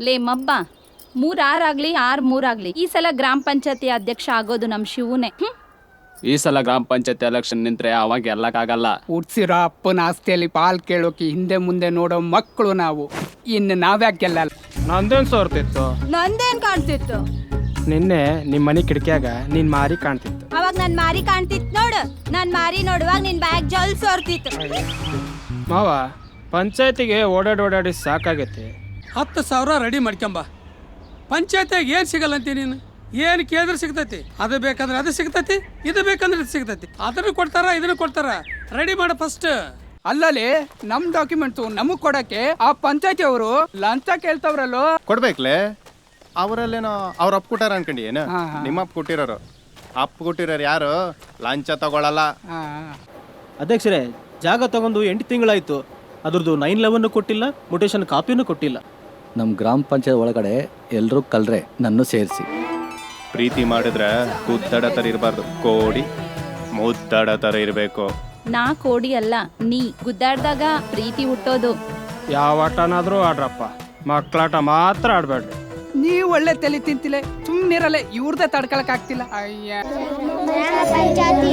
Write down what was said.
ಲೇ ಮಬ್ಬ 3-6 6-3 ಈ ಸಲ ಗ್ರಾಮ ಪಂಚಾಯತಿ ಅಧ್ಯಕ್ಷ ಆಗೋದು ನಮ್ ಶಿವನೇ. ಈ ಸಲ ಗ್ರಾಮ ಪಂಚಾಯತಿ ಎಲೆಕ್ಷನ್ ನಿಂತ್ರೆ ಅವಾಗ ಗೆಲ್ಲಕ್ಕಾಗಲ್ಲ. ಹುಟ್ಸಿರೋ ಅಪ್ಪನ ಆಸ್ತಿಯಲ್ಲಿ ಪಾಲ್ ಕೇಳೋಕೆ ಹಿಂದೆ ಮುಂದೆ ನೋಡೋ ಮಕ್ಕಳು ನಾವು. ಇನ್ನು ನಾವ್ಯಾಕೆ ಗೆಲ್ಲಲ್ಲ? ನಂದೇನ್ ಸೋರ್ತಿತ್ತು? ನಂದೇನ್ ಕಾಣ್ತಿತ್ತು? ನಿನ್ನೆ ನಿಮ್ ಮನೆ ಕಿಟಕಿಯಾಗ ನಿನ್ ಮಾರಿ ಕಾಣ್ತಿತ್ತು. ಅವಾಗ ನನ್ ಮಾರಿ ಕಾಣ್ತಿತ್ತು ನೋಡು. ನನ್ ಮಾರಿ ನೋಡುವಾಗ ನಿನ್ ಬ್ಯಾಗ್ ಜಲ್ ಸೋರ್ತಿತ್ತು. ಮಾವ, ಪಂಚಾಯತಿಗೆ ಓಡಾಡಿ ಸಾಕಾಗೈತಿ. 10,000 ರೆಡಿ ಮಾಡ್ಕೊಂಬ. ಪಂಚಾಯತಿಯಾಗ ಏನ್ ಸಿಗಲ್ಲ ಅಂತೀನಿ ನೀನು? ಏನ್ ಕೇಳಿದ್ರೆ ಸಿಗ್ತೈತಿ. ಅದು ಬೇಕಂದ್ರೆ ಅದು ಸಿಗ್ತೈತಿ, ಇದು ಬೇಕಂದ್ರೆ ಇದು ಸಿಗ್ತೈತಿ. ಅದನ್ನು ಕೊಡ್ತಾರ, ಇದನ್ನು ಕೊಡ್ತಾರ. ರೆಡಿ ಮಾಡ ಫಸ್ಟ್. ಅಲ್ಲಲ್ಲಿ ನಮ್ ಡಾಕ್ಯುಮೆಂಟ್ಸ್ ನಮಗ್ ಕೊಡಕ್ಕೆ ಆ ಪಂಚಾಯತಿ ಅವರು ಲಂಚ ಕೇಳ್ತಾವ್ರಲ್ಲೋ. ಕೊಡ್ಬೇಕ್ಲೆ. ಅವರಲ್ಲೇನೋ ಅವ್ರ ಅಪ್ಪ ಕೊಟ್ಟಾರ ಅನ್ಕೊಂಡಿ ಏನು? ನಿಮ್ಮ ಅಪ್ಪ ಕೊಟ್ಟಿರೋರು. ಅಪ್ಪ ಕೊಟ್ಟಿರೋರು ಯಾರು ಲಂಚ ತಗೊಳಲ್ಲ. ಅಧ್ಯಕ್ಷರೇ, ಜಾಗ ತಗೊಂಡು 8 ತಿಂಗಳಾಯ್ತು. ಅದ್ರದ್ದು 9/11 ಕೊಟ್ಟಿಲ್ಲ, ಮುಟೇಶನ್ ಕಾಪಿನೂ ಕೊಟ್ಟಿಲ್ಲ. ನಮ್ಮ ಗ್ರಾಮ ಪಂಚಾಯತ್ ಒಳಗಡೆ ಎಲ್ಲರೂ ಕಲ್ರೆ ನನ್ನ ಸೇರಿಸಿ. ಪ್ರೀತಿ ಮಾಡಿದ್ರೆ ಗುದ್ದಡ ತರ ಇರಬಾರ್ದು, ಕೋಡಿ ಮುದ್ದಡ ತರ ಇರಬೇಕು. ನಾ ಕೋಡಿ ಅಲ್ಲ, ನೀ ಗುದ್ದಾಡ್ದಾಗ ಪ್ರೀತಿ ಹುಟ್ಟೋದು. ಯಾವ ಆಟನಾದ್ರೂ ಆಡ್ರಪ್ಪ, ಮಕ್ಕಳಾಟ ಮಾತ್ರ ಆಡ್ಬೇಡ್ರಿ. ನೀವ್ ಒಳ್ಳೆ ತಲೆ ತಿಂತಿಲ್ಲ, ಸುಮ್ನಿರಲ್ಲ. ಇವ್ರದೇ ತಡ್ಕೊಳಕ್ ಆಗ್ತಿಲ್ಲ. ಅಯ್ಯ, ಗ್ರಾಮ ಪಂಚಾಯತಿ